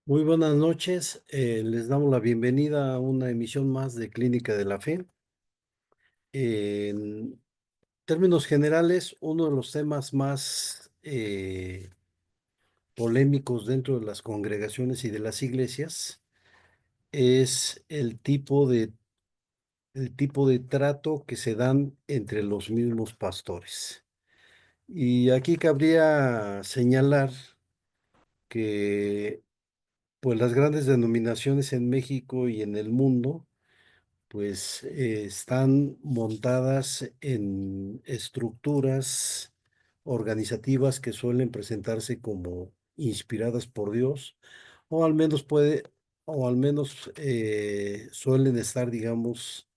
Muy buenas noches. Les damos la bienvenida a una emisión más de Clínica de la Fe. En términos generales, uno de los temas más polémicos dentro de las congregaciones y de las iglesias es el tipo de trato que se dan entre los mismos pastores. Y aquí cabría señalar que pues las grandes denominaciones en México y en el mundo pues están montadas en estructuras organizativas que suelen presentarse como inspiradas por Dios, o al menos suelen estar, digamos,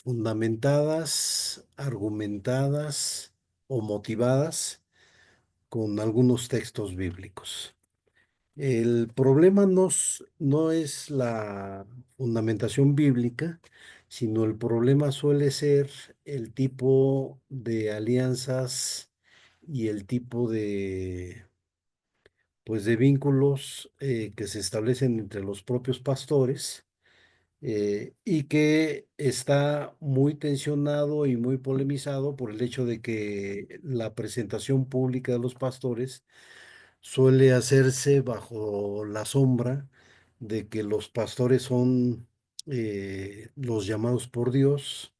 fundamentadas, argumentadas o motivadas con algunos textos bíblicos. El problema no es la fundamentación bíblica, sino el problema suele ser el tipo de alianzas y el tipo de vínculos que se establecen entre los propios pastores, y que está muy tensionado y muy polemizado por el hecho de que la presentación pública de los pastores suele hacerse bajo la sombra de que los pastores son los llamados por Dios,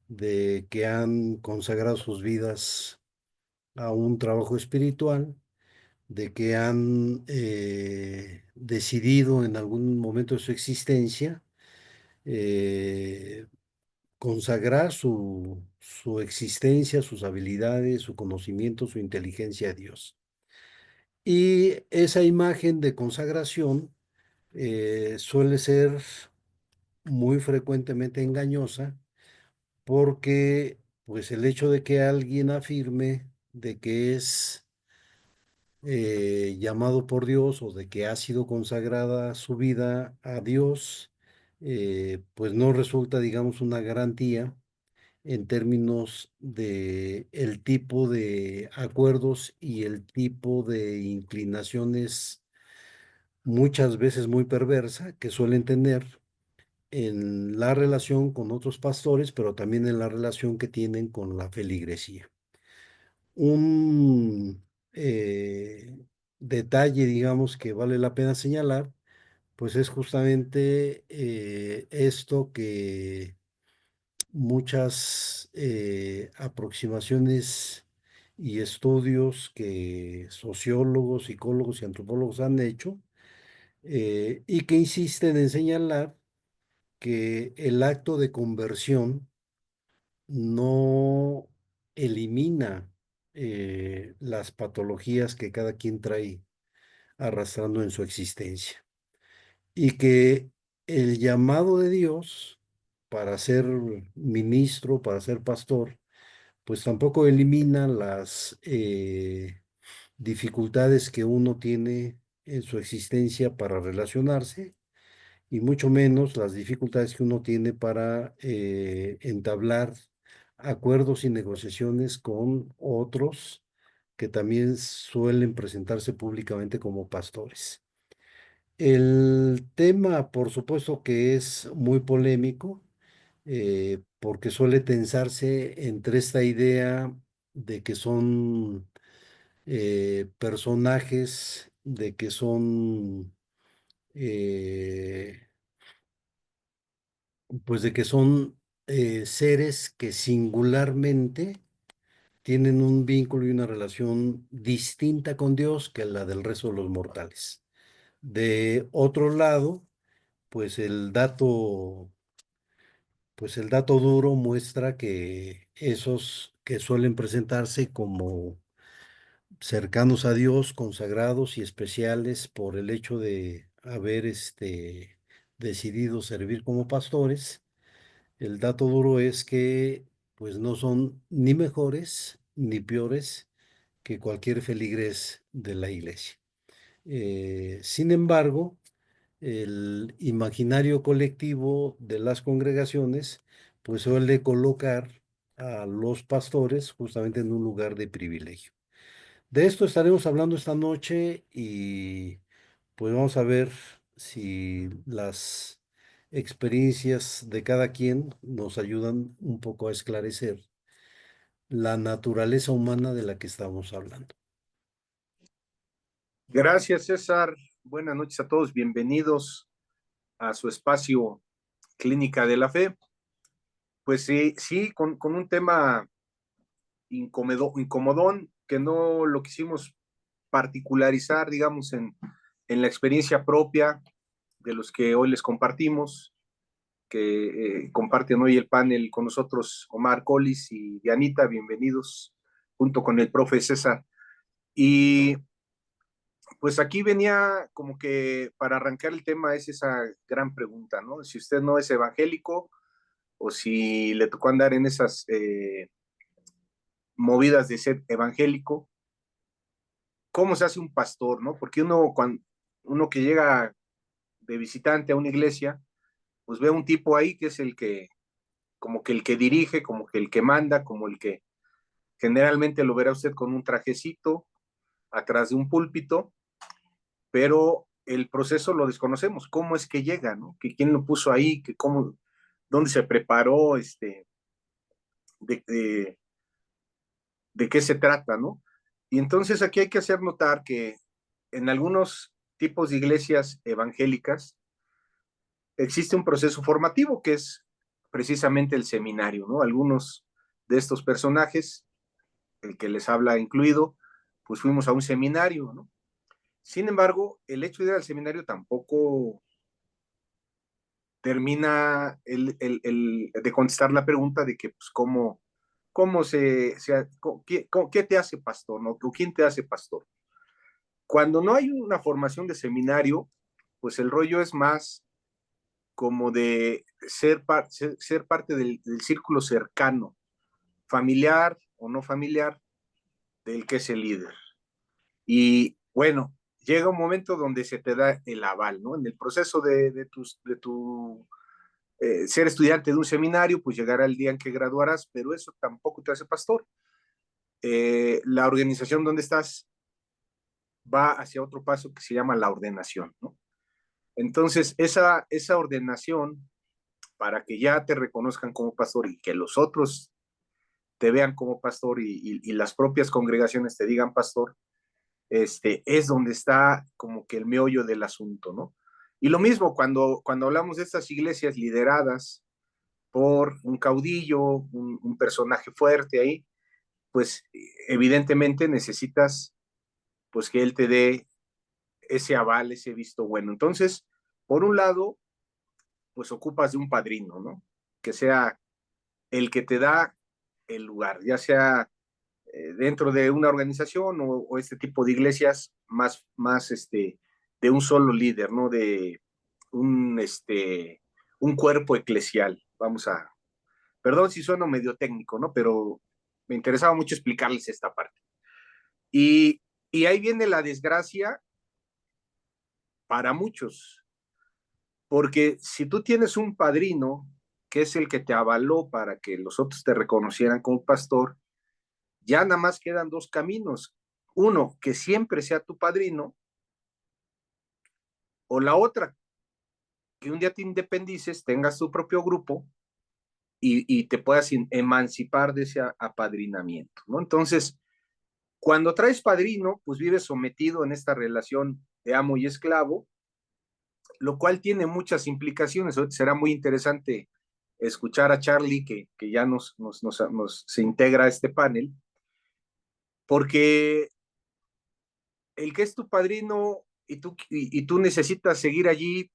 de que han consagrado sus vidas a un trabajo espiritual, de que han decidido en algún momento de su existencia eh, consagrar su existencia, sus habilidades, su conocimiento, su inteligencia a Dios. Y esa imagen de consagración suele ser muy frecuentemente engañosa porque pues el hecho de que alguien afirme de que es llamado por Dios o de que ha sido consagrada su vida a Dios, pues no resulta, digamos, una garantía en términos de el tipo de acuerdos y el tipo de inclinaciones muchas veces muy perversa que suelen tener en la relación con otros pastores, pero también en la relación que tienen con la feligresía. Un detalle, digamos, que vale la pena señalar, pues es justamente esto que muchas aproximaciones y estudios que sociólogos, psicólogos y antropólogos han hecho, y que insisten en señalar que el acto de conversión no elimina las patologías que cada quien trae arrastrando en su existencia, y que el llamado de Dios para ser ministro, para ser pastor, pues tampoco elimina las dificultades que uno tiene en su existencia para relacionarse, y mucho menos las dificultades que uno tiene para entablar acuerdos y negociaciones con otros que también suelen presentarse públicamente como pastores. El tema, por supuesto que es muy polémico, porque suele tensarse entre esta idea de que son personajes, de que son eh, pues de que son seres que singularmente tienen un vínculo y una relación distinta con Dios que la del resto de los mortales. De otro lado, pues el dato duro muestra que esos que suelen presentarse como cercanos a Dios, consagrados y especiales por el hecho de haber decidido servir como pastores. El dato duro es que pues no son ni mejores ni peores que cualquier feligrés de la iglesia. Sin embargo, el imaginario colectivo de las congregaciones pues suele colocar a los pastores justamente en un lugar de privilegio. De esto estaremos hablando esta noche, y pues vamos a ver si las experiencias de cada quien nos ayudan un poco a esclarecer la naturaleza humana de la que estamos hablando. Gracias, César. Buenas noches a todos. Bienvenidos a su espacio Clínica de la Fe. Pues sí, con un tema incomodón que no lo quisimos particularizar, digamos, en la experiencia propia de los que hoy les compartimos, que comparten hoy el panel con nosotros Omar Collis y Dianita. Bienvenidos junto con el profe César. Y pues aquí venía como que para arrancar el tema es esa gran pregunta, ¿no? Si usted no es evangélico o si le tocó andar en esas movidas de ser evangélico, ¿cómo se hace un pastor, no? Porque uno que llega de visitante a una iglesia, pues ve a un tipo ahí que es como que el que dirige, como que el que manda, como el que generalmente lo verá usted con un trajecito atrás de un púlpito, pero el proceso lo desconocemos. ¿Cómo es que llega, no? Que quién lo puso ahí, que cómo, dónde se preparó, de, de, de qué se trata, ¿no? Y entonces aquí hay que hacer notar que en algunos tipos de iglesias evangélicas existe un proceso formativo que es precisamente el seminario, ¿no? Algunos de estos personajes, el que les habla incluido, pues fuimos a un seminario, ¿no? Sin embargo, el hecho de ir al seminario tampoco termina de contestar la pregunta de que, pues, cómo qué te hace pastor, ¿no? ¿O quién te hace pastor? Cuando no hay una formación de seminario, pues el rollo es más como de ser parte del círculo cercano, familiar o no familiar, del que es el líder. Y bueno, llega un momento donde se te da el aval, ¿no? En el proceso de tu ser estudiante de un seminario, pues llegará el día en que graduarás, pero eso tampoco te hace pastor. La organización donde estás va hacia otro paso que se llama la ordenación, ¿no? Entonces, esa ordenación, para que ya te reconozcan como pastor y que los otros te vean como pastor y las propias congregaciones te digan pastor, es donde está como que el meollo del asunto, ¿no? Y lo mismo cuando hablamos de estas iglesias lideradas por un caudillo, un personaje fuerte ahí, pues evidentemente necesitas pues que él te dé ese aval, ese visto bueno. Entonces, por un lado, pues ocupas de un padrino, ¿no? Que sea el que te da el lugar, ya sea dentro de una organización o este tipo de iglesias más de un solo líder, ¿no? De un, un cuerpo eclesial. Perdón si sueno medio técnico, ¿no? Pero me interesaba mucho explicarles esta parte. Y, y ahí viene la desgracia para muchos, porque si tú tienes un padrino, que es el que te avaló para que los otros te reconocieran como pastor, ya nada más quedan dos caminos. Uno, que siempre sea tu padrino, o la otra, que un día te independices, tengas tu propio grupo y te puedas emancipar de ese apadrinamiento, ¿no? Entonces, cuando traes padrino, pues vives sometido en esta relación de amo y esclavo, lo cual tiene muchas implicaciones. Será muy interesante escuchar a Charlie, que ya se integra a este panel, porque el que es tu padrino y tú necesitas seguir allí,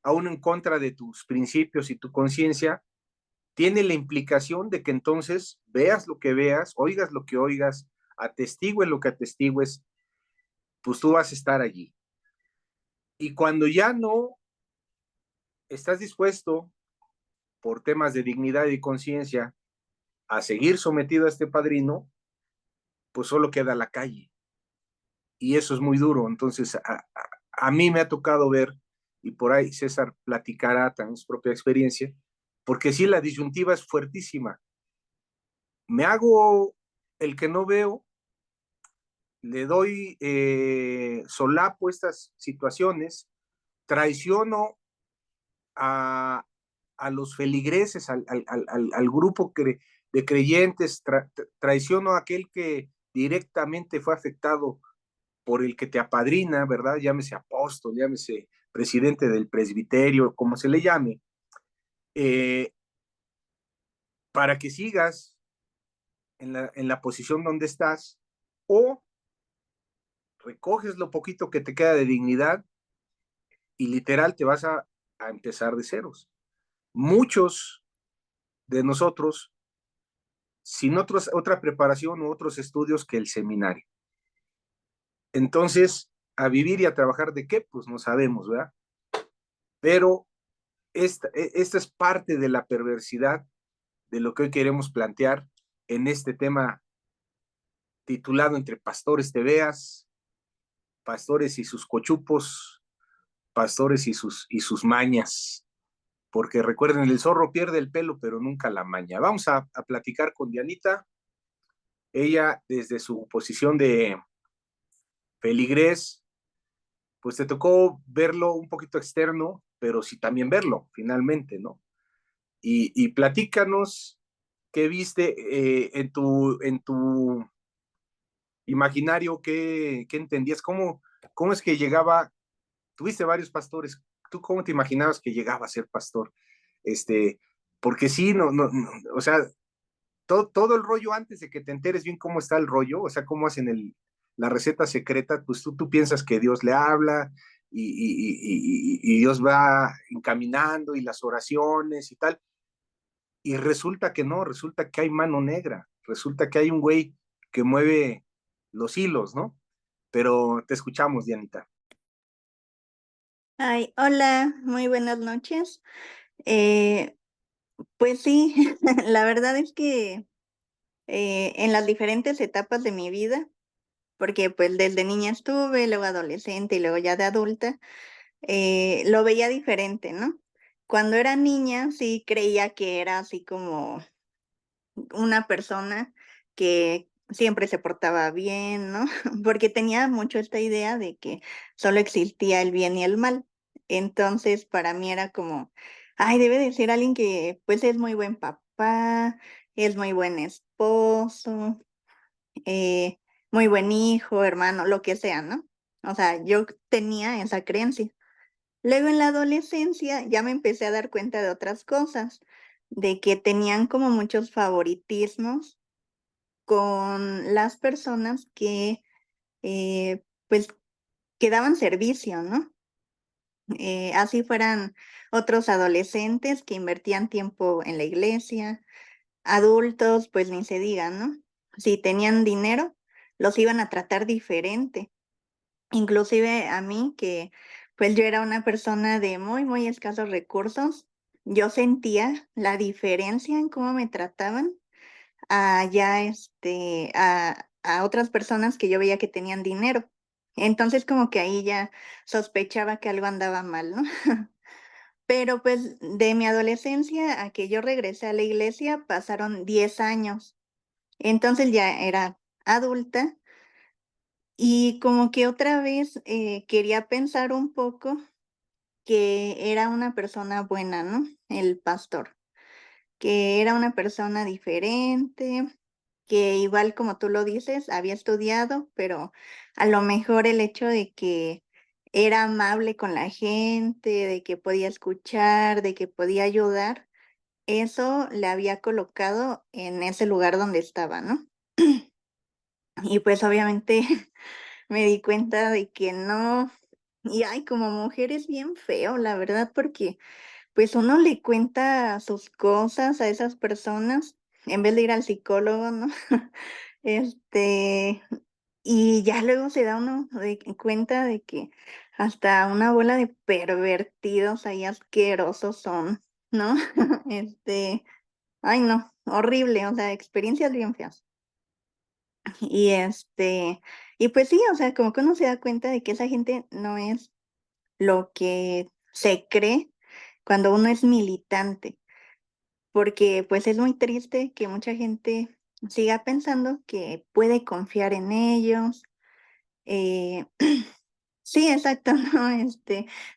aún en contra de tus principios y tu conciencia, tiene la implicación de que entonces veas lo que veas, oigas lo que oigas, atestigües lo que atestigües, pues tú vas a estar allí. Y cuando ya no estás dispuesto, por temas de dignidad y conciencia, a seguir sometido a este padrino, pues solo queda la calle. Y eso es muy duro. Entonces, a mí me ha tocado ver, y por ahí César platicará también su propia experiencia, porque sí, la disyuntiva es fuertísima. ¿Me hago el que no veo? le doy solapo a estas situaciones, traiciono a, a los feligreses, al grupo de creyentes, traiciono a aquel que directamente fue afectado por el que te apadrina, ¿verdad? Llámese apóstol, llámese presidente del presbiterio, como se le llame, eh, para que sigas en la posición donde estás, o recoges lo poquito que te queda de dignidad y literal te vas a empezar de ceros. Muchos de nosotros sin otra preparación u otros estudios que el seminario. Entonces, a vivir y a trabajar de qué, pues no sabemos, ¿verdad? Pero esta es parte de la perversidad de lo que hoy queremos plantear en este tema titulado Entre Pastores te veas, Pastores y sus cochupos, Pastores y sus mañas. Porque recuerden, el zorro pierde el pelo, pero nunca la maña. Vamos a platicar con Dianita. Ella, desde su posición de feligrés, pues te tocó verlo un poquito externo, pero sí también verlo, finalmente, ¿no? Y platícanos qué viste en tu imaginario, qué entendías, cómo es que llegaba, tuviste varios pastores, ¿tú cómo te imaginabas que llegaba a ser pastor? Este, porque sí, no, o sea, todo el rollo antes de que te enteres bien cómo está el rollo, o sea, cómo hacen la receta secreta, pues tú piensas que Dios le habla y Dios va encaminando y las oraciones y tal, y resulta que no, resulta que hay mano negra, resulta que hay un güey que mueve los hilos, ¿no? Pero te escuchamos, Dianita. Ay, hola, muy buenas noches. Eh, pues sí, la verdad es que en las diferentes etapas de mi vida, porque pues desde niña estuve, luego adolescente y luego ya de adulta, lo veía diferente, ¿no? Cuando era niña sí creía que era así como una persona que siempre se portaba bien, ¿no? Porque tenía mucho esta idea de que solo existía el bien y el mal. Entonces, para mí era como, ay, debe de ser alguien que, pues, es muy buen papá, es muy buen esposo, eh, muy buen hijo, hermano, lo que sea, ¿no? O sea, yo tenía esa creencia. Luego en la adolescencia ya me empecé a dar cuenta de otras cosas, de que tenían como muchos favoritismos con las personas que, pues, que daban servicio, ¿no? Así fueran otros adolescentes que invertían tiempo en la iglesia, adultos, pues ni se diga, ¿no? Si tenían dinero, los iban a tratar diferente. Inclusive a mí, que pues yo era una persona de muy, muy escasos recursos, yo sentía la diferencia en cómo me trataban a ya, a otras personas que yo veía que tenían dinero. Entonces, como que ahí ya sospechaba que algo andaba mal, ¿no? Pero, pues, de mi adolescencia a que yo regresé a la iglesia pasaron 10 años. Entonces, ya era adulta y como que otra vez, quería pensar un poco que era una persona buena, ¿no? El pastor. Que era una persona diferente, que igual como tú lo dices, había estudiado, pero a lo mejor el hecho de que era amable con la gente, de que podía escuchar, de que podía ayudar, eso le había colocado en ese lugar donde estaba, ¿no? Y pues obviamente me di cuenta de que no. Y ay, como mujer es bien feo, la verdad, porque pues uno le cuenta sus cosas a esas personas en vez de ir al psicólogo, ¿no? Este, y ya luego se da uno de cuenta de que hasta una bola de pervertidos ahí asquerosos son, ¿no? Ay no, horrible, o sea, experiencias bien feas. Y, y pues sí, o sea, como que uno se da cuenta de que esa gente no es lo que se cree cuando uno es militante. Porque, pues, es muy triste que mucha gente siga pensando que puede confiar en ellos, Eh, sí, exacto, ¿no?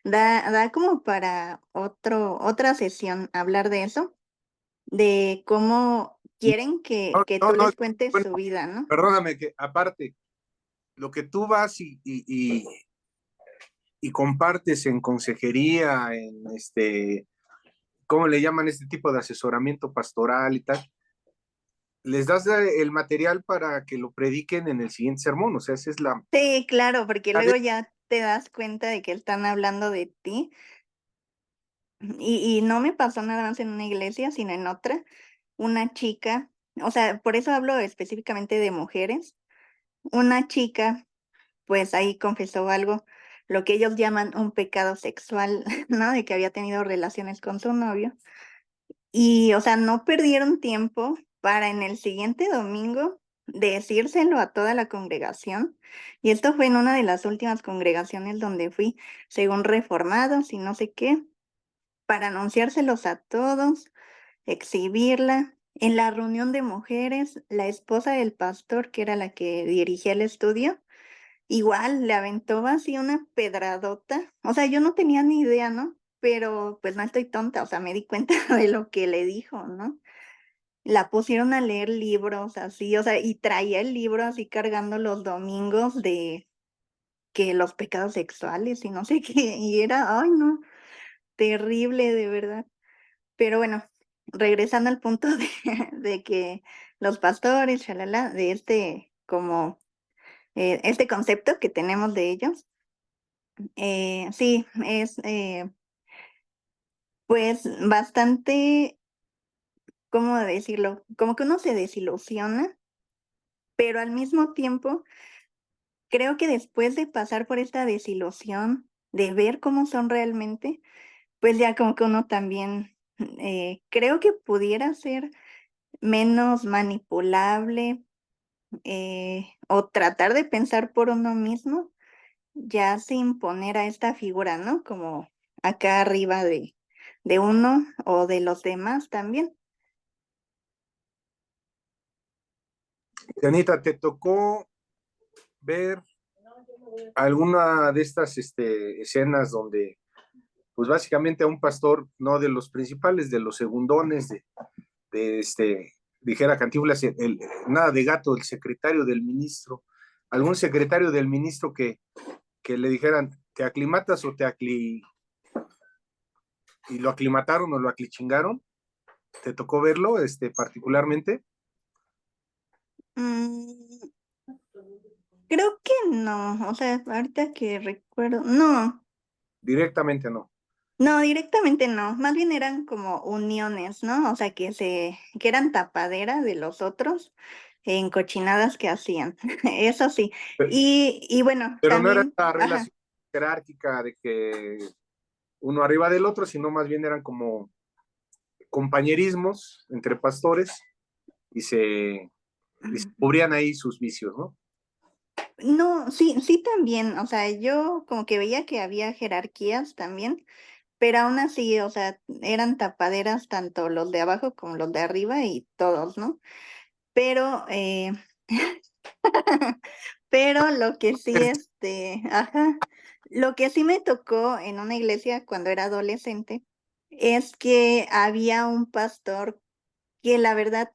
Da como para otra sesión hablar de eso, de cómo quieren No, que no, tú no, les cuentes bueno, su vida, ¿no? perdóname que aparte, lo que tú vas y compartes en consejería, en ¿cómo le llaman este tipo de asesoramiento pastoral y tal? Les das el material para que lo prediquen en el siguiente sermón, o sea, esa es la... Sí, claro, porque luego ya te das cuenta de que están hablando de ti. Y no me pasó nada más en una iglesia, sino en otra. Una chica, o sea, por eso hablo específicamente de mujeres. Una chica, pues ahí confesó algo, lo que ellos llaman un pecado sexual, ¿no? De que había tenido relaciones con su novio. Y, o sea, no perdieron tiempo para en el siguiente domingo decírselo a toda la congregación. Y esto fue en una de las últimas congregaciones donde fui, según reformados y no sé qué, para anunciárselos a todos, exhibirla. En la reunión de mujeres, la esposa del pastor, que era la que dirigía el estudio, igual le aventó así una pedradota. O sea, yo no tenía ni idea, ¿no? Pero pues no estoy tonta, o sea, me di cuenta de lo que le dijo, ¿no? La pusieron a leer libros así, o sea, y traía el libro así cargando los domingos de que los pecados sexuales y no sé qué, y era, ay, no, terrible, de verdad. Pero bueno, regresando al punto de de que los pastores, shalala, de como, este concepto que tenemos de ellos, sí, es, pues, bastante, ¿cómo decirlo? Como que uno se desilusiona, pero al mismo tiempo, creo que después de pasar por esta desilusión, de ver cómo son realmente, pues, ya como que uno también, creo que pudiera ser menos manipulable, o tratar de pensar por uno mismo, ya sin poner a esta figura, ¿no? Como acá arriba de uno o de los demás también. Janita, ¿te tocó ver alguna de estas escenas donde, pues básicamente a un pastor, no de los principales, de los segundones, dijera Cantinflas, nada de gato, el secretario del ministro, algún secretario del ministro que le dijeran, ¿te aclimatas o y lo aclimataron o lo aclichingaron? ¿Te tocó verlo, particularmente? Mm, creo que no, o sea, ahorita que recuerdo, no, Directamente no. no, directamente no, más bien eran como uniones, ¿no? O sea, que eran tapadera de los otros en cochinadas que hacían, eso sí. Y bueno, Pero no era también, esta ajá. relación jerárquica de que uno arriba del otro, sino más bien eran como compañerismos entre pastores y y se cubrían ahí sus vicios, ¿no? No, sí, sí también, o sea, yo como que veía que había jerarquías también, pero aún así, o sea, eran tapaderas tanto los de abajo como los de arriba y todos, ¿no? Pero, pero lo que sí, ajá, lo que sí me tocó en una iglesia cuando era adolescente es que había un pastor que la verdad,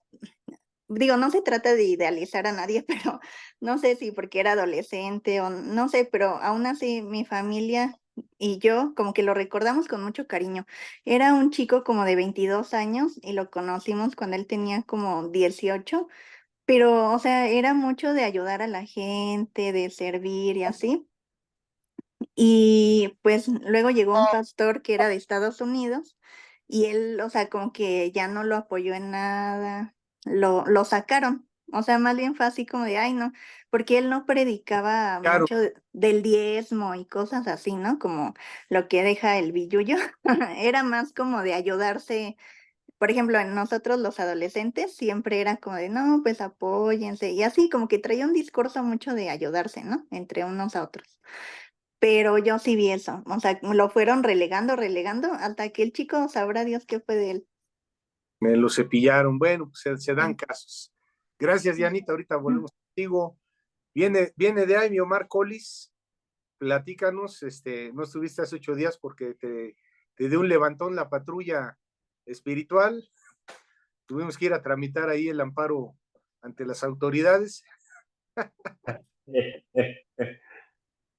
digo, no se trata de idealizar a nadie, pero no sé si porque era adolescente o no sé, pero aún así mi familia y yo como que lo recordamos con mucho cariño. Era un chico como de 22 años y lo conocimos cuando él tenía como 18, pero, o sea, era mucho de ayudar a la gente, de servir y así. Y pues luego llegó un pastor que era de Estados Unidos y él, o sea, como que ya no lo apoyó en nada, lo sacaron. O sea, más bien fue así como de, ay, no, porque él no predicaba Claro, mucho del diezmo y cosas así, ¿no? Como lo que deja el billullo. Era más como de ayudarse. Por ejemplo, en nosotros los adolescentes siempre era como de, no, pues apóyense. Y así como que traía un discurso mucho de ayudarse, ¿no? Entre unos a otros. Pero yo sí vi eso, o sea, lo fueron relegando, relegando, hasta que el chico, sabrá Dios qué fue de él. me lo cepillaron. Bueno, pues se dan Sí. casos. Gracias, Dianita. Ahorita Mm. volvemos contigo. Viene de ahí mi Omar Colis, platícanos, no estuviste hace 8 días porque te dio un levantón la patrulla espiritual, tuvimos que ir a tramitar ahí el amparo ante las autoridades,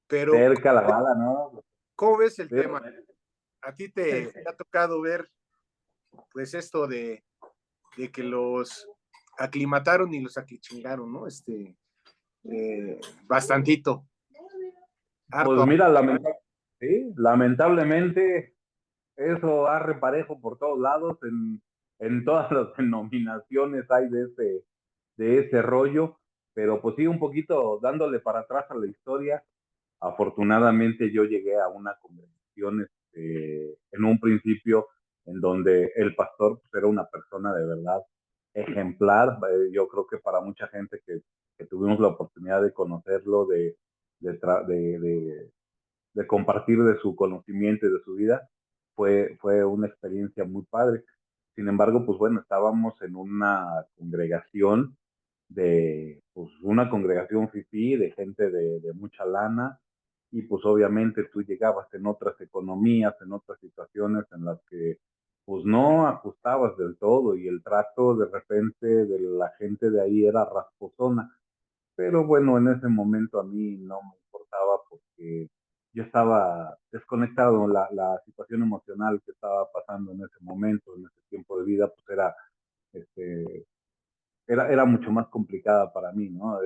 pero Cerca la bala, ¿no? ¿cómo ves el Sí, tema? ¿A ti te ha tocado ver pues esto de que los aclimataron y los chingaron, ¿no? Bastantito, pues harto. mira, sí, lamentablemente eso ha reparejo por todos lados, en todas las denominaciones hay de ese rollo, pero pues sí, un poquito dándole para atrás a la historia. Afortunadamente yo llegué a una congregación en un principio en donde el pastor pues, era una persona de verdad ejemplar. Yo creo que para mucha gente que tuvimos la oportunidad de conocerlo, de, de compartir de su conocimiento y de su vida, fue una experiencia muy padre. Sin embargo, pues bueno, estábamos en una congregación pues una congregación fifí, de gente de mucha lana, y pues obviamente tú llegabas en otras economías, en otras situaciones en las que pues no ajustabas del todo y el trato de repente de la gente de ahí era rasposona. Pero bueno, en ese momento a mí no me importaba porque yo estaba desconectado, la situación emocional que estaba pasando en ese momento, en ese tiempo de vida, pues este, era mucho más complicada para mí, ¿no?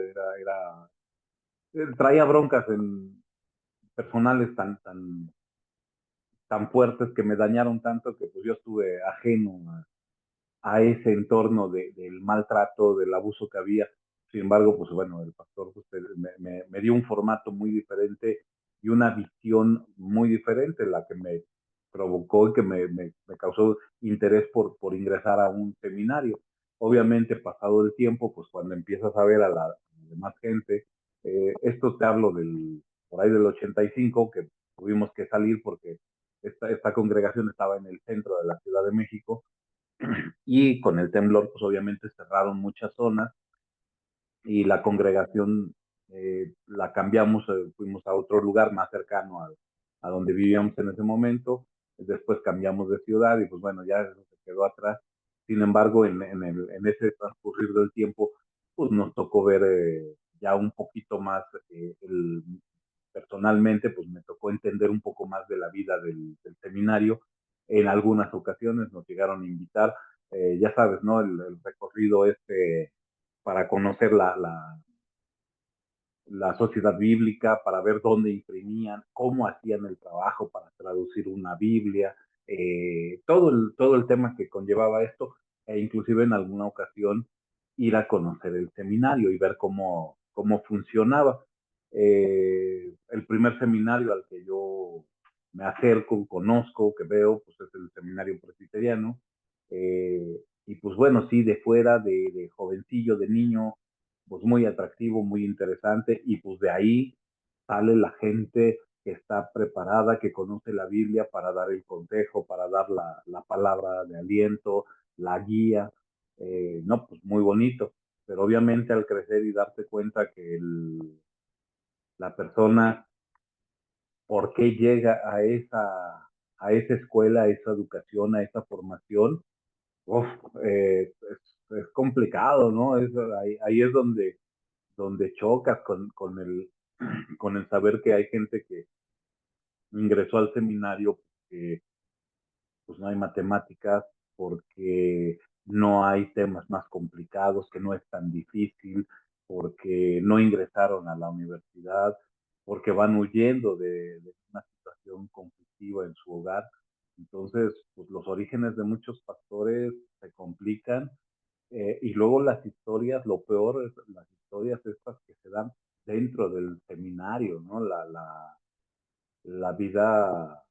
Traía broncas personales tan fuertes que me dañaron tanto que pues yo estuve ajeno a ese entorno del maltrato, del abuso que había. Sin embargo, pues bueno, el pastor pues, me dio un formato muy diferente y una visión muy diferente, la que me provocó y que me causó interés por ingresar a un seminario. Obviamente, pasado el tiempo, pues cuando empiezas a ver a la demás gente, esto te hablo por ahí del 85, que tuvimos que salir porque esta congregación estaba en el centro de la Ciudad de México y con el temblor, pues obviamente cerraron muchas zonas y la congregación la cambiamos, fuimos a otro lugar más cercano a donde vivíamos en ese momento, después cambiamos de ciudad y pues bueno, ya eso se quedó atrás. Sin embargo, en ese transcurrir del tiempo, pues nos tocó ver ya un poquito más, personalmente, pues me tocó entender un poco más de la vida del seminario. En algunas ocasiones nos llegaron a invitar, ya sabes, ¿no? El recorrido para conocer la sociedad bíblica, para ver dónde imprimían, cómo hacían el trabajo para traducir una Biblia, todo el tema que conllevaba esto, e inclusive en alguna ocasión ir a conocer el seminario y ver cómo funcionaba. El primer seminario al que yo me acerco, conozco, que veo, pues es el seminario presbiteriano. Y pues bueno, sí, de fuera, de jovencillo, de niño, pues muy atractivo, muy interesante, y pues de ahí sale la gente que está preparada, que conoce la Biblia para dar el consejo, para dar la palabra de aliento, la guía, no, pues muy bonito, pero obviamente al crecer y darte cuenta que la persona, ¿por qué llega a esa escuela, a esa educación, a esa formación? Uf, es complicado, ¿no? Ahí es donde chocas con el saber que hay gente que ingresó al seminario porque pues no hay matemáticas, porque no hay temas más complicados, que no es tan difícil, porque no ingresaron a la universidad, porque van huyendo de una situación conflictiva en su hogar. Entonces, pues los orígenes de muchos pastores se complican, y luego las historias, lo peor es las historias estas que se dan dentro del seminario, ¿no? La vida,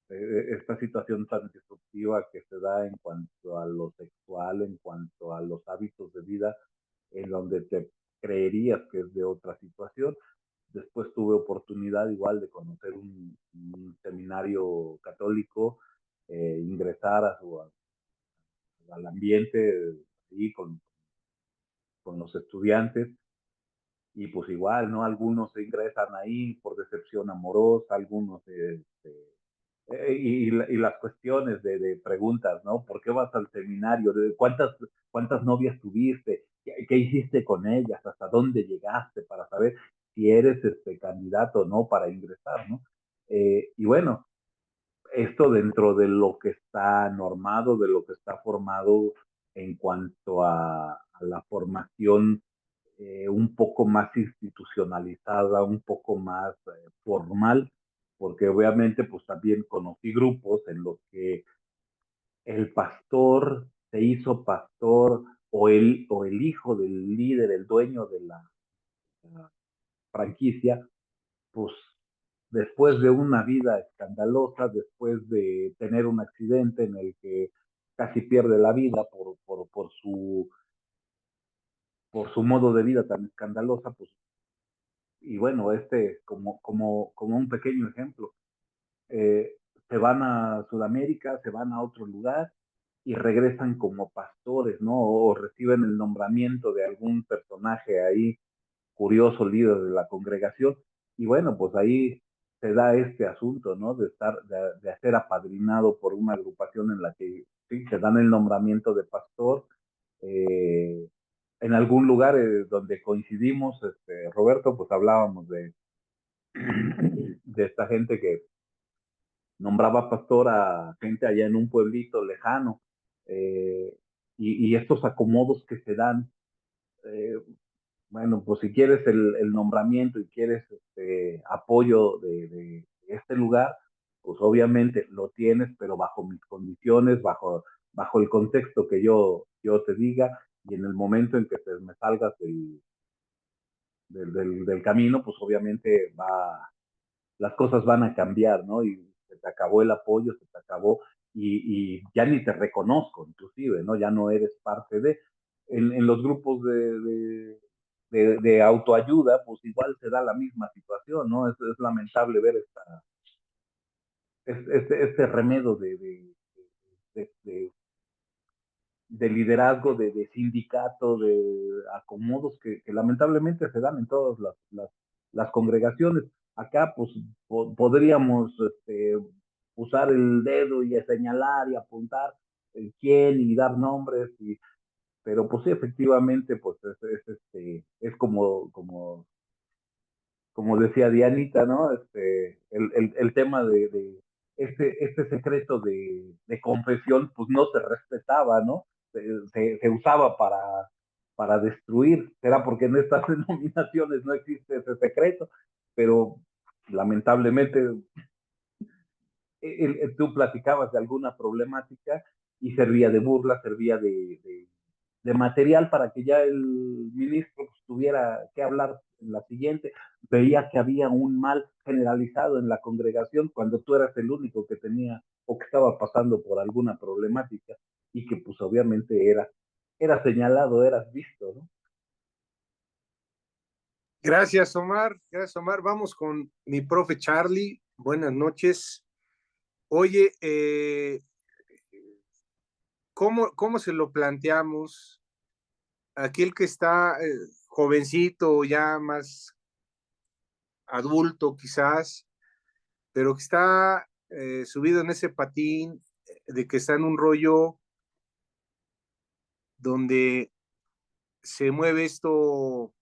esta situación tan disruptiva que se da en cuanto a lo sexual, en cuanto a los hábitos de vida, en donde te creerías que es de otra situación. Después tuve oportunidad igual de conocer un seminario católico, ingresar al ambiente ahí con los estudiantes y pues igual, ¿no? Algunos se ingresan ahí por decepción amorosa, algunos y las cuestiones de preguntas, ¿no? ¿Por qué vas al seminario? ¿Cuántas novias tuviste? ¿Qué hiciste con ellas? ¿Hasta dónde llegaste para saber si eres candidato o no para ingresar, ¿no? Y bueno, esto dentro de lo que está normado, de lo que está formado en cuanto a la formación un poco más institucionalizada, un poco más formal, porque obviamente pues también conocí grupos en los que el pastor se hizo pastor o el hijo del líder, el dueño de la franquicia, pues después de una vida escandalosa, después de tener un accidente en el que casi pierde la vida por su modo de vida tan escandalosa, pues, y bueno, como un pequeño ejemplo, eh, se van a Sudamérica, se van a otro lugar y regresan como pastores, ¿no? O reciben el nombramiento de algún personaje ahí curioso, líder de la congregación. Y bueno, pues ahí se da este asunto, ¿no? De ser apadrinado por una agrupación en la que sí, se dan el nombramiento de pastor. Eh, en algún lugar donde coincidimos, Roberto, pues hablábamos de esta gente que nombraba pastor a gente allá en un pueblito lejano, eh, y estos acomodos que se dan, eh, bueno, pues si quieres el nombramiento y quieres apoyo de este lugar, pues obviamente lo tienes, pero bajo mis condiciones, bajo el contexto que yo te diga, y en el momento en que te me salgas del camino, pues obviamente las cosas van a cambiar, ¿no? Y se te acabó el apoyo, se te acabó, y ya ni te reconozco, inclusive, ¿no? Ya no eres parte de. En los grupos de autoayuda, pues igual se da la misma situación, ¿no? Es lamentable ver este remedio de de liderazgo, de sindicato, de acomodos que lamentablemente se dan en todas las congregaciones. Acá, pues, podríamos usar el dedo y señalar y apuntar quién y dar nombres, pero pues sí, efectivamente, pues es como decía Dianita, ¿no? El tema de este secreto de confesión, pues no se respetaba, ¿no? Se usaba para destruir. Será porque en estas denominaciones no existe ese secreto, pero lamentablemente tú platicabas de alguna problemática y servía de burla, servía de material para que ya el ministro pues, tuviera que hablar en la siguiente. Veía que había un mal generalizado en la congregación cuando tú eras el único que tenía o que estaba pasando por alguna problemática y que pues obviamente era señalado, eras visto, ¿no? Gracias, Omar. Gracias, Omar. Vamos con mi profe Charlie. Buenas noches. Oye, ¿cómo se lo planteamos? Aquel que está jovencito, ya más adulto quizás, pero que está subido en ese patín de que está en un rollo donde se mueve esto,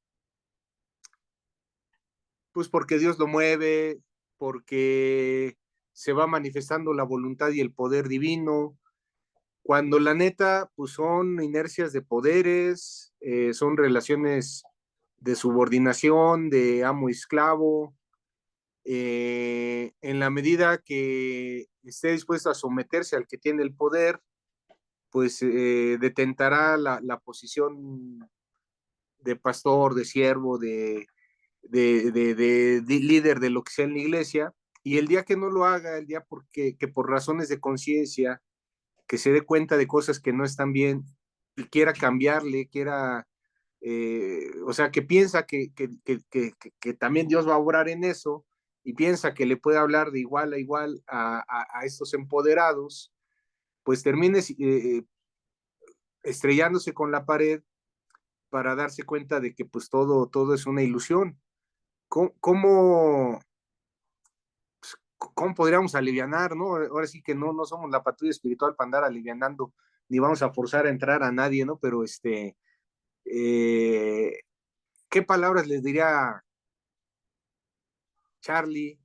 pues porque Dios lo mueve, porque se va manifestando la voluntad y el poder divino, cuando la neta, pues son inercias de poderes, son relaciones de subordinación, de amo y esclavo, en la medida que esté dispuesto a someterse al que tiene el poder, pues detentará la posición de pastor, de siervo, de líder de lo que sea en la iglesia, y el día que no lo haga, el día que por razones de conciencia, que se dé cuenta de cosas que no están bien y quiera cambiarle, o sea, que piensa que también Dios va a obrar en eso y piensa que le puede hablar de igual a igual a estos empoderados, pues termine estrellándose con la pared para darse cuenta de que pues todo es una ilusión. ¿Cómo, cómo podríamos alivianar, ¿no? Ahora sí que no somos la patrulla espiritual para andar alivianando, ni vamos a forzar a entrar a nadie, ¿no? Pero eh, ¿qué palabras les diría Charlie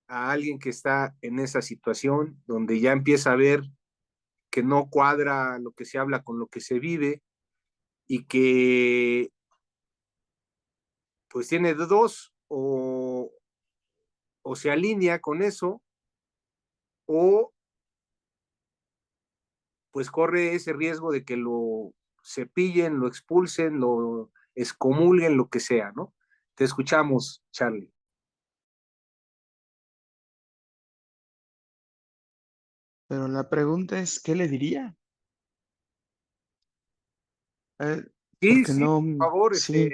a alguien que está en esa situación, donde ya empieza a ver que no cuadra lo que se habla con lo que se vive y que pues tiene dos, o se alinea con eso, o pues corre ese riesgo de que lo cepillen, lo expulsen, lo excomulguen, lo que sea, ¿no? Te escuchamos, Charlie. Pero la pregunta es, ¿qué le diría? Eh, Sí, porque sí, no, por favor, sí,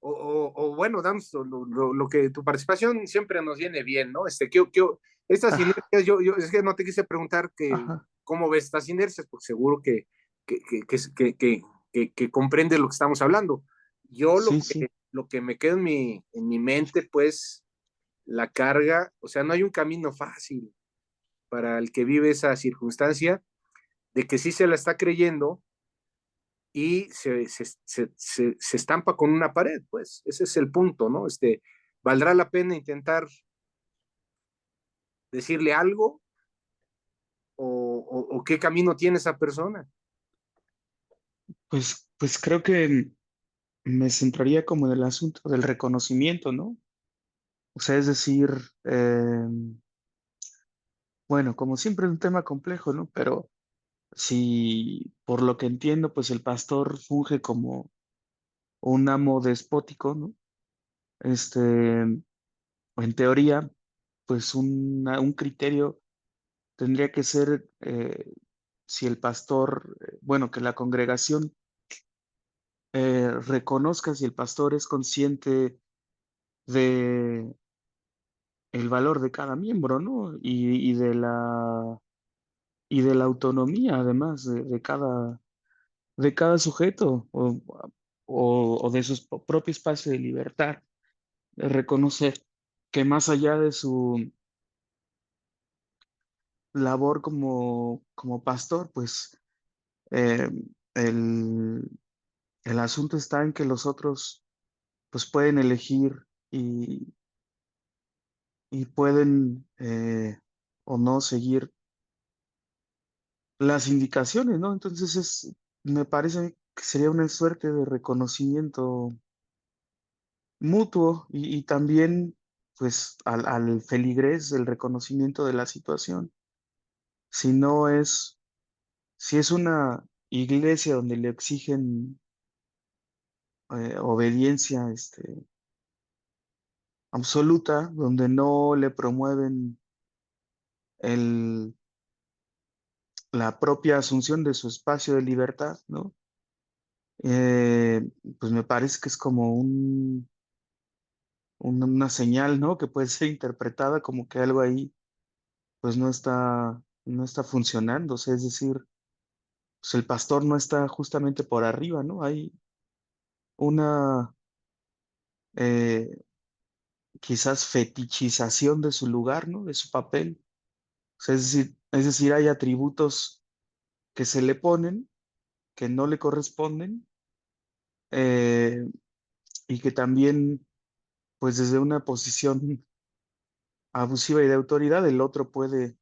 o bueno, damos lo que tu participación siempre nos viene bien, ¿no? Estas ah, inercias, es que no te quise preguntar que, ajá, cómo ves estas inercias, porque seguro que, que, que, que, que comprende lo que estamos hablando. Yo sí, sí, lo que me queda en mi mente, pues, la carga, o sea, no hay un camino fácil para el que vive esa circunstancia, de que sí se la está creyendo y se estampa con una pared, pues ese es el punto, ¿no? ¿Valdrá la pena intentar decirle algo o qué camino tiene esa persona? pues creo que me centraría como en el asunto del reconocimiento, ¿no? O sea, es decir, eh, bueno, como siempre es un tema complejo, ¿no? Pero si por lo que entiendo, pues el pastor funge como un amo despótico, ¿no? En teoría, pues un criterio tendría que ser si el pastor, bueno, que la congregación reconozca si el pastor es consciente de el valor de cada miembro, ¿no? Y de la autonomía, además, de cada sujeto o de su propio espacio de libertad. Reconocer que más allá de su labor como pastor, pues eh, el, el asunto está en que los otros pues pueden elegir y pueden o no seguir las indicaciones, ¿no? Entonces me parece que sería una suerte de reconocimiento mutuo y también pues al feligrés el reconocimiento de la situación. Si no es, si es una iglesia donde le exigen obediencia absoluta, donde no le promueven el, la propia asunción de su espacio de libertad, ¿no? Eh, pues me parece que es como una señal, ¿no? Que puede ser interpretada como que algo ahí, pues no está funcionando. O sea, es decir, pues el pastor no está justamente por arriba, ¿no? Hay una eh, quizás fetichización de su lugar, ¿no? De su papel. O sea, es decir, hay atributos que se le ponen, que no le corresponden, eh, y que también, pues desde una posición abusiva y de autoridad, el otro puede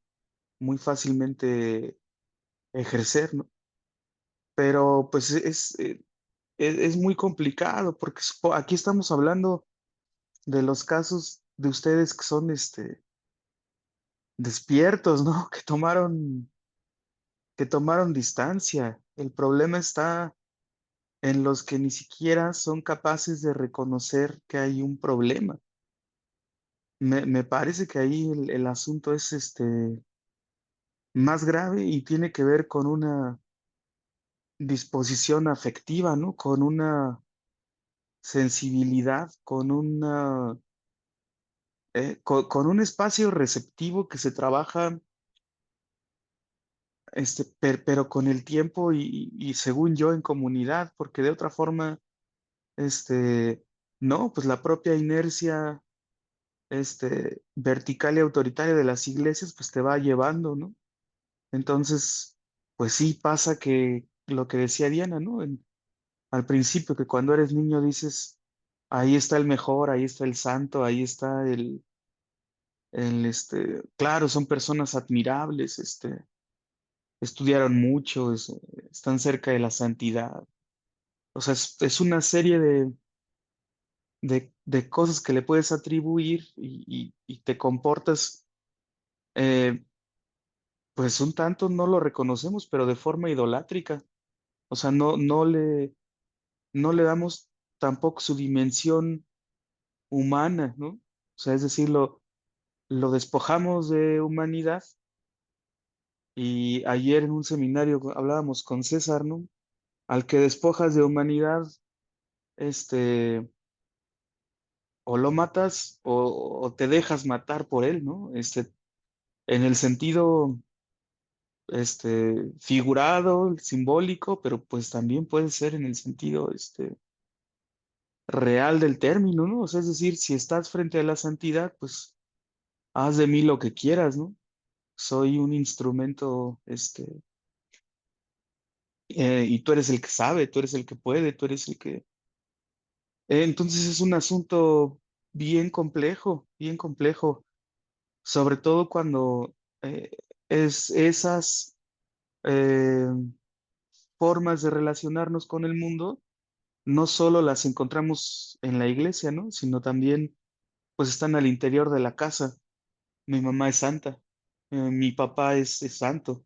muy fácilmente ejercer, ¿no? Pero pues es muy complicado porque aquí estamos hablando de los casos de ustedes que son despiertos, ¿no? Que tomaron distancia. El problema está en los que ni siquiera son capaces de reconocer que hay un problema. Me parece que ahí el asunto es más grave y tiene que ver con una disposición afectiva, ¿no? Con una sensibilidad, con un espacio receptivo que se trabaja pero con el tiempo y según yo en comunidad, porque de otra forma, no, pues la propia inercia, vertical y autoritaria de las iglesias, pues te va llevando, ¿no? Entonces, pues sí pasa que lo que decía Diana, ¿no? Al principio, que cuando eres niño dices, ahí está el mejor, ahí está el santo, ahí está claro, son personas admirables, estudiaron mucho, están cerca de la santidad. O sea, es una serie de cosas que le puedes atribuir y te comportas, eh, pues un tanto no lo reconocemos, pero de forma idolátrica. O sea, no le damos tampoco su dimensión humana, ¿no? O sea, es decir, lo despojamos de humanidad. Y ayer en un seminario hablábamos con César, ¿no? Al que despojas de humanidad, este, o lo matas o te dejas matar por él, ¿no? En el sentido, figurado, simbólico, pero pues también puede ser en el sentido, real del término, ¿no? O sea, es decir, si estás frente a la santidad, pues haz de mí lo que quieras, ¿no? Soy un instrumento, y tú eres el que sabe, tú eres el que puede, tú eres el que... entonces es un asunto bien complejo, sobre todo cuando eh, esas eh, formas de relacionarnos con el mundo no solo las encontramos en la iglesia, ¿no? Sino también pues están al interior de la casa. Mi mamá es santa, mi papá es santo,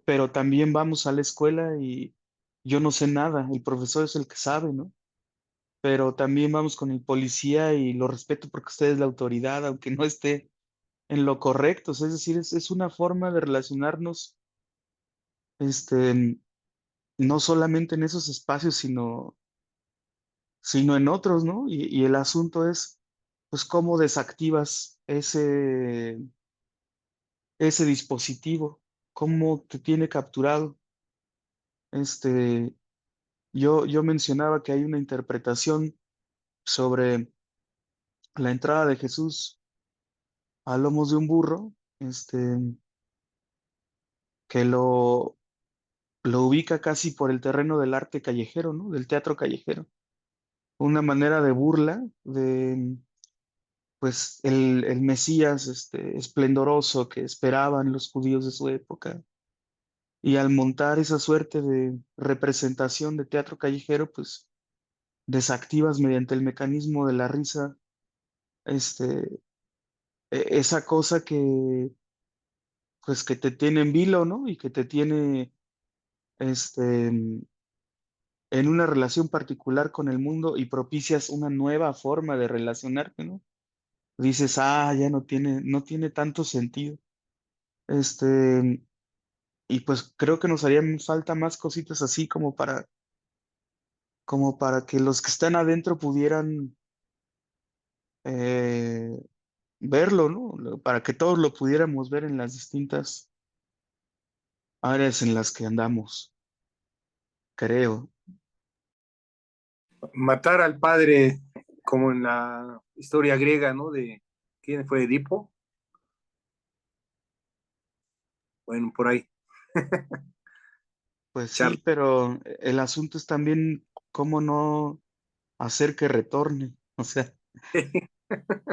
pero también vamos a la escuela y yo no sé nada, el profesor es el que sabe, ¿no? Pero también vamos con el policía y lo respeto porque usted es la autoridad, aunque no esté en lo correcto. O sea, es decir, es una forma de relacionarnos, no solamente en esos espacios, sino en otros, ¿no? Y el asunto es, pues, cómo desactivas ese dispositivo, cómo te tiene capturado. Este, yo mencionaba que hay una interpretación sobre la entrada de Jesús a lomos de un burro, que lo ubica casi por el terreno del arte callejero, ¿no? Del teatro callejero. Una manera de burla de, pues, el Mesías, esplendoroso que esperaban los judíos de su época. Y al montar esa suerte de representación de teatro callejero, pues, desactivas mediante el mecanismo de la risa, esa cosa que, pues, que te tiene en vilo, ¿no? Y que te tiene, este, en una relación particular con el mundo y propicias una nueva forma de relacionarte, ¿no? Dices, ya no tiene tanto sentido. Este, y pues creo que nos harían falta más cositas así como para que los que están adentro pudieran eh, verlo, ¿no? Para que todos lo pudiéramos ver en las distintas áreas en las que andamos, creo. Matar al padre, como en la historia griega, ¿no? De quién fue Edipo. Bueno, por ahí. Pues sí, Charlo. pero el asunto es también cómo no hacer que retorne, o sea,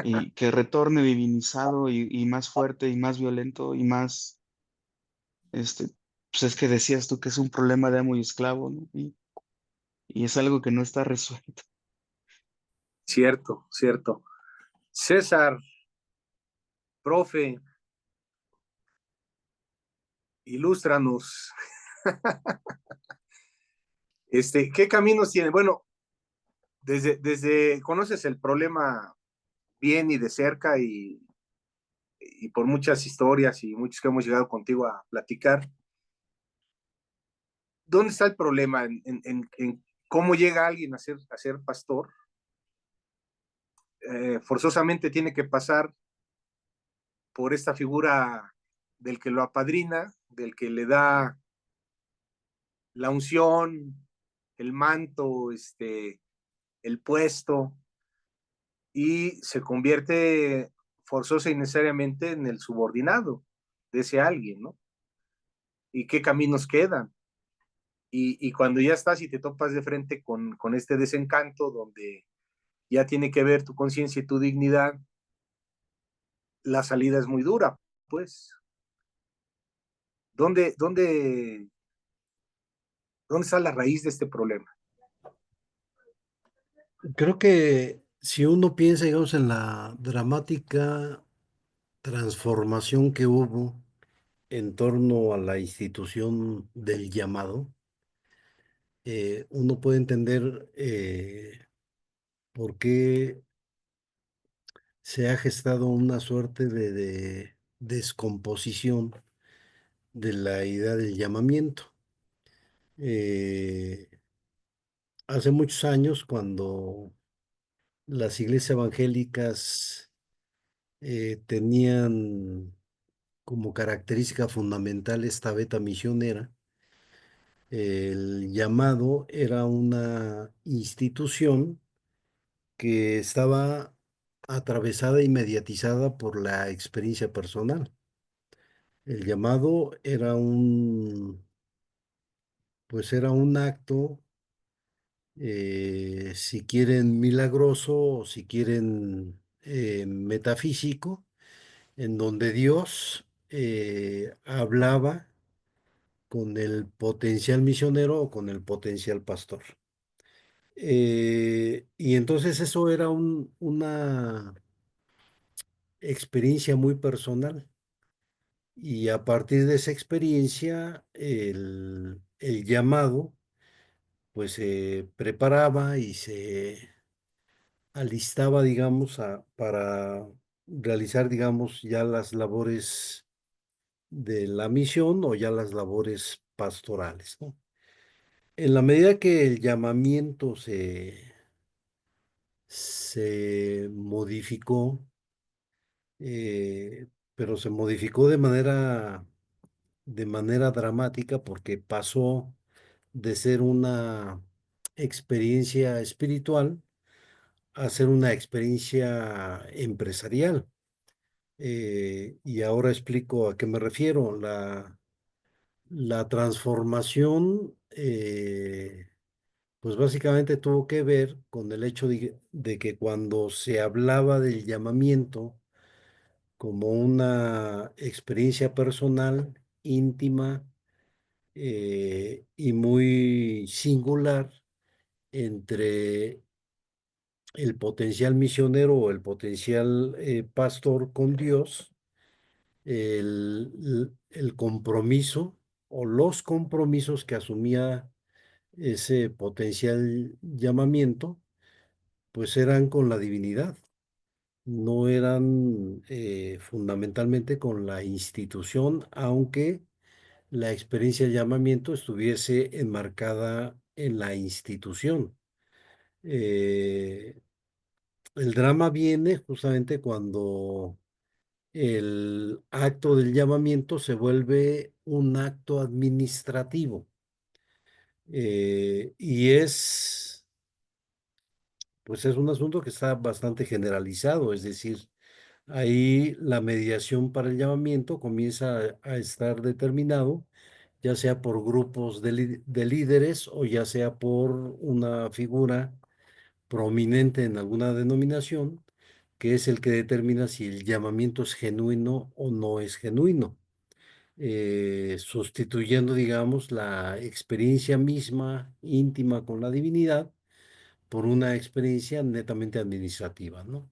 y que retorne divinizado y más fuerte y más violento y más, este, pues es que decías tú que es un problema de amo y esclavo, ¿no? Y es algo que no está resuelto. Cierto, cierto. César, profe, ilústranos. ¿Qué caminos tiene? Bueno, desde conoces el problema bien y de cerca y por muchas historias y muchos que hemos llegado contigo a platicar. ¿Dónde está el problema? ¿En cómo llega alguien a ser pastor? Forzosamente tiene que pasar por esta figura del que lo apadrina, del que le da la unción, el manto, el puesto, y se convierte forzosa y necesariamente en el subordinado de ese alguien, ¿no? ¿Y qué caminos quedan? Y cuando ya estás y te topas de frente con este desencanto donde ya tiene que ver tu conciencia y tu dignidad, la salida es muy dura, pues. ¿Dónde, dónde, dónde está la raíz de este problema? Creo que si uno piensa, digamos, en la dramática transformación que hubo en torno a la institución del llamado, uno puede entender por qué se ha gestado una suerte de descomposición de la idea del llamamiento. Eh, Hace muchos años, cuando las iglesias evangélicas tenían como característica fundamental esta beta misionera, el llamado era una institución que estaba atravesada y mediatizada por la experiencia personal. El llamado era pues era un acto, si quieren milagroso o si quieren metafísico, en donde Dios hablaba con el potencial misionero o con el potencial pastor. Y entonces eso era una experiencia muy personal. Y a partir de esa experiencia, el llamado, pues se preparaba y se alistaba, digamos, para realizar, digamos, ya las labores de la misión o ya las labores pastorales, ¿no? En la medida que el llamamiento se modificó, pero se modificó de manera dramática porque pasó de ser una experiencia espiritual a ser una experiencia empresarial. Y ahora explico a qué me refiero. La transformación, pues básicamente tuvo que ver con el hecho de que cuando se hablaba del llamamiento como una experiencia personal, íntima y muy singular entre el potencial misionero o el potencial pastor con Dios, el compromiso o los compromisos que asumía ese potencial llamamiento, pues eran con la divinidad, no eran fundamentalmente con la institución, aunque la experiencia de llamamiento estuviese enmarcada en la institución. Eh, el drama viene justamente cuando el acto del llamamiento se vuelve un acto administrativo y pues es un asunto que está bastante generalizado, es decir, ahí la mediación para el llamamiento comienza a estar determinado, ya sea por grupos de líderes o ya sea por una figura prominente en alguna denominación, que es el que determina si el llamamiento es genuino o no es genuino, sustituyendo, digamos, la experiencia misma íntima con la divinidad por una experiencia netamente administrativa, ¿no?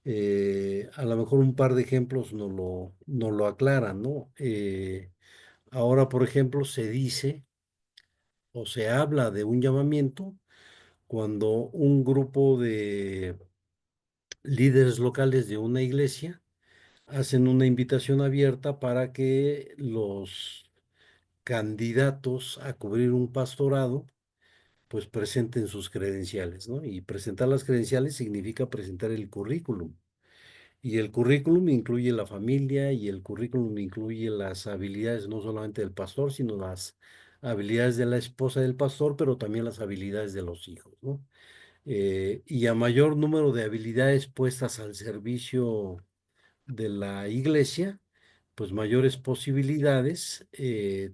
A lo mejor un par de ejemplos no lo aclaran, ¿no? Ahora, por ejemplo, se dice o se habla de un llamamiento cuando un grupo de líderes locales de una iglesia hacen una invitación abierta para que los candidatos a cubrir un pastorado pues presenten sus credenciales, ¿no? Y presentar las credenciales significa presentar el currículum. Y el currículum incluye la familia y el currículum incluye las habilidades no solamente del pastor, sino las habilidades de la esposa del pastor, pero también las habilidades de los hijos, ¿no? Y a mayor número de habilidades puestas al servicio de la iglesia, pues mayores posibilidades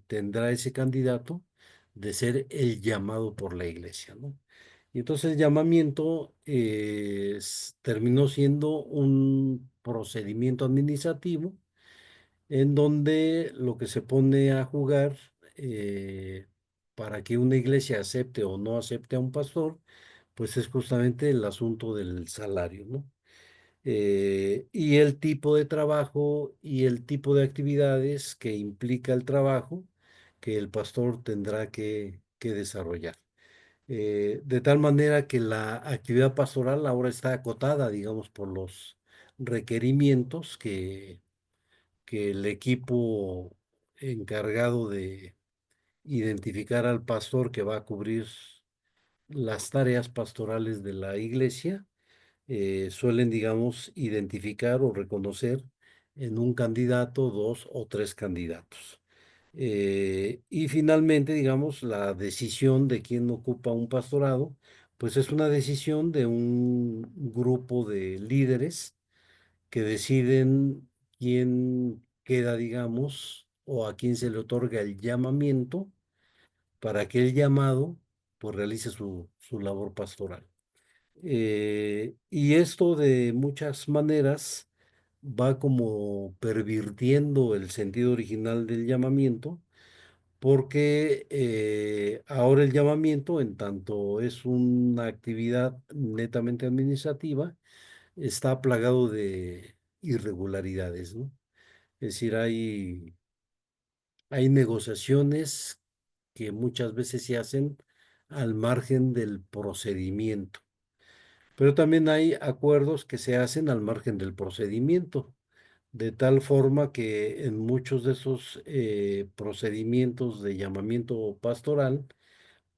tendrá ese candidato de ser el llamado por la iglesia, ¿no? Y entonces el llamamiento terminó siendo un procedimiento administrativo en donde lo que se pone a jugar para que una iglesia acepte o no acepte a un pastor, pues es justamente el asunto del salario, ¿no? Y el tipo de trabajo y el tipo de actividades que implica el trabajo que el pastor tendrá que desarrollar. De tal manera que la actividad pastoral ahora está acotada, digamos, por los requerimientos que el equipo encargado de identificar al pastor que va a cubrir las tareas pastorales de la iglesia suelen, digamos, identificar o reconocer en un candidato, dos o tres candidatos. Y finalmente, digamos, la decisión de quién ocupa un pastorado, pues es una decisión de un grupo de líderes que deciden quién queda, digamos, o a quién se le otorga el llamamiento para que el llamado pues realice su labor pastoral. Y esto de muchas maneras va como pervirtiendo el sentido original del llamamiento, porque ahora el llamamiento, en tanto es una actividad netamente administrativa, está plagado de irregularidades, ¿no? Es decir, hay negociaciones que muchas veces se hacen al margen del procedimiento. Pero también hay acuerdos que se hacen al margen del procedimiento, de tal forma que en muchos de esos procedimientos de llamamiento pastoral,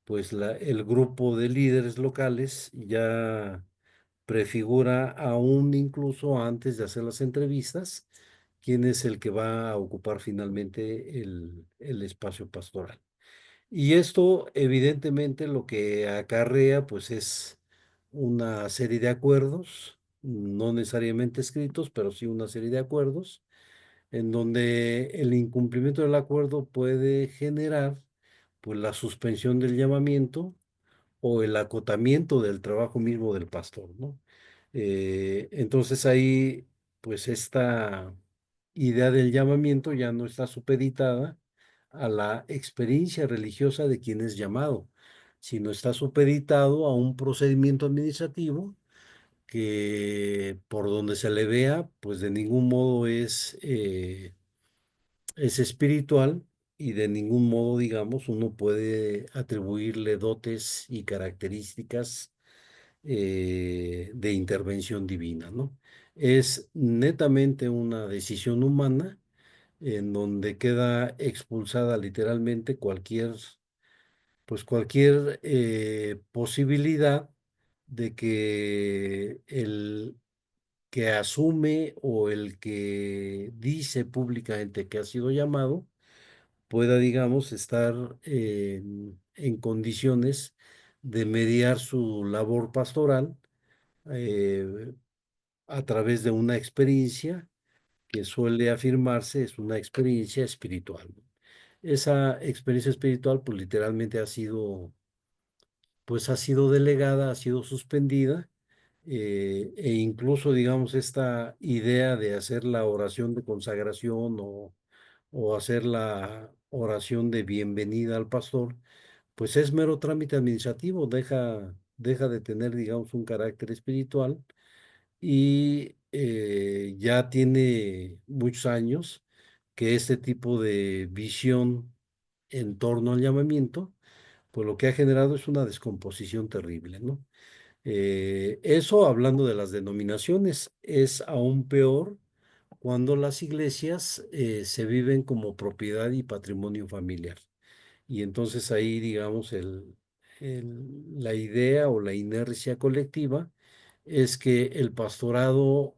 pues el grupo de líderes locales ya prefigura aún incluso antes de hacer las entrevistas quién es el que va a ocupar finalmente el espacio pastoral. Y esto evidentemente lo que acarrea pues es una serie de acuerdos, no necesariamente escritos, pero sí una serie de acuerdos, en donde el incumplimiento del acuerdo puede generar pues la suspensión del llamamiento o el acotamiento del trabajo mismo del pastor, ¿no? Entonces ahí pues esta idea del llamamiento ya no está supeditada a la experiencia religiosa de quien es llamado, sino está supeditado a un procedimiento administrativo que por donde se le vea, pues de ningún modo es espiritual y de ningún modo, digamos, uno puede atribuirle dotes y características de intervención divina, ¿no? Es netamente una decisión humana en donde queda expulsada literalmente cualquier posibilidad de que el que asume o el que dice públicamente que ha sido llamado pueda, digamos, estar en condiciones de mediar su labor pastoral eh, a través de una experiencia que suele afirmarse es una experiencia espiritual, ¿no? Esa experiencia espiritual, pues literalmente ha sido delegada, ha sido suspendida, e incluso, digamos, esta idea de hacer la oración de consagración o hacer la oración de bienvenida al pastor, pues es mero trámite administrativo, deja de tener, digamos, un carácter espiritual y ya tiene muchos años que este tipo de visión en torno al llamamiento, pues lo que ha generado es una descomposición terrible, ¿no? Eso hablando de las denominaciones, es aún peor cuando las iglesias se viven como propiedad y patrimonio familiar. Y entonces ahí, digamos, la idea o la inercia colectiva es que el pastorado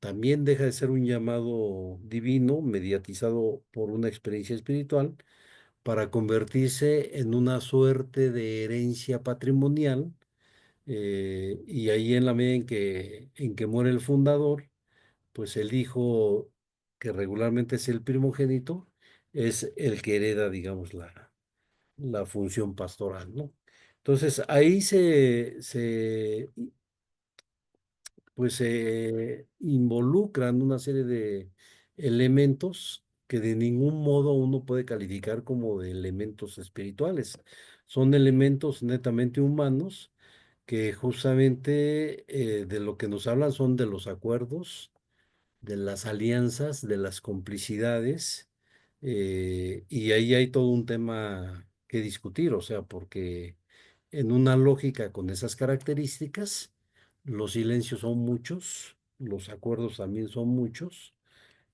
también deja de ser un llamado divino mediatizado por una experiencia espiritual para convertirse en una suerte de herencia patrimonial, y ahí en la medida en que muere el fundador, pues el hijo, que regularmente es el primogénito, es el que hereda, digamos, la función pastoral, ¿no? Entonces ahí pues se involucran una serie de elementos que de ningún modo uno puede calificar como de elementos espirituales. Son elementos netamente humanos que justamente de lo que nos hablan son de los acuerdos, de las alianzas, de las complicidades, y ahí hay todo un tema que discutir, o sea, porque en una lógica con esas características, los silencios son muchos, los acuerdos también son muchos,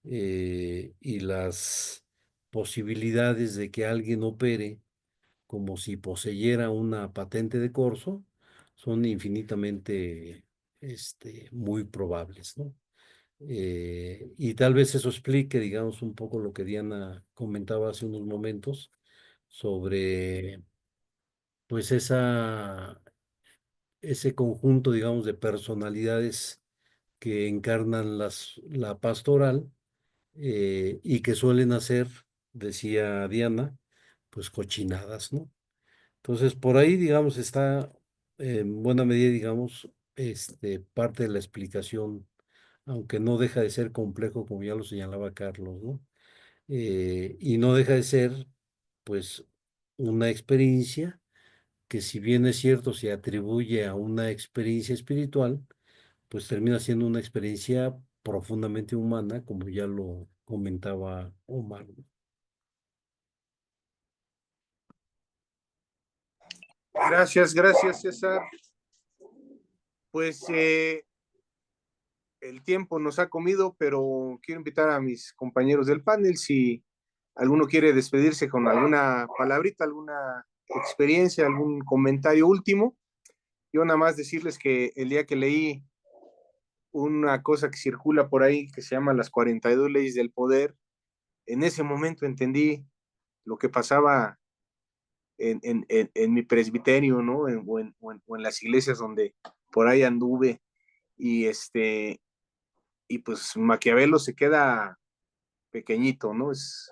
y las posibilidades de que alguien opere como si poseyera una patente de corso son infinitamente, muy probables, ¿no? Y tal vez eso explique, digamos, un poco lo que Diana comentaba hace unos momentos sobre, pues, ese conjunto, digamos, de personalidades que encarnan la pastoral, y que suelen hacer, decía Diana, pues cochinadas, ¿no? Entonces, por ahí, digamos, está en buena medida, digamos, parte de la explicación, aunque no deja de ser complejo, como ya lo señalaba Carlos, ¿no? Y no deja de ser, pues, una experiencia que, si bien es cierto, se atribuye a una experiencia espiritual, pues termina siendo una experiencia profundamente humana, como ya lo comentaba Omar, ¿no? Gracias, gracias, César. Pues el tiempo nos ha comido, pero quiero invitar a mis compañeros del panel si alguno quiere despedirse con alguna palabrita, alguna experiencia, algún comentario último. Yo nada más decirles que el día que leí una cosa que circula por ahí que se llama las 42 leyes del poder, en ese momento entendí lo que pasaba en mi presbiterio, ¿no? O en las iglesias donde por ahí anduve. Y y pues Maquiavelo se queda pequeñito, ¿no? Es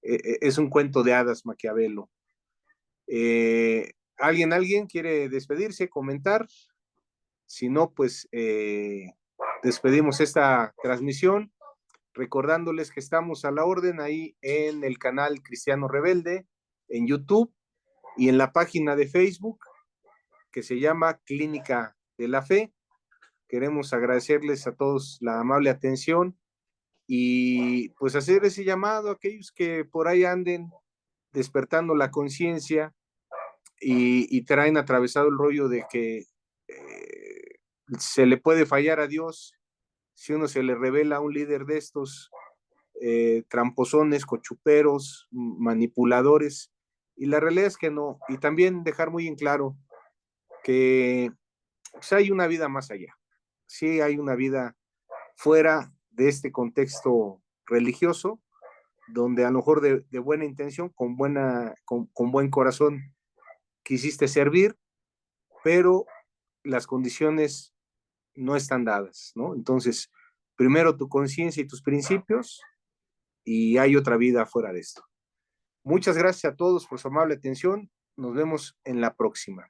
es un cuento de hadas, Maquiavelo. ¿Alguien quiere despedirse, comentar? Si no, pues despedimos esta transmisión, recordándoles que estamos a la orden ahí en el canal Cristiano Rebelde, en YouTube y en la página de Facebook que se llama Clínica de la Fe. Queremos agradecerles a todos la amable atención y pues hacer ese llamado a aquellos que por ahí anden despertando la conciencia y traen atravesado el rollo de que se le puede fallar a Dios si uno se le revela a un líder de estos tramposones, cochuperos, manipuladores. Y la realidad es que no. Y también dejar muy en claro que pues, hay una vida más allá. Sí hay una vida fuera de este contexto religioso, donde a lo mejor de buena intención, con buen corazón, quisiste servir, pero las condiciones no están dadas, ¿no? Entonces, primero tu conciencia y tus principios, y hay otra vida fuera de esto. Muchas gracias a todos por su amable atención. Nos vemos en la próxima.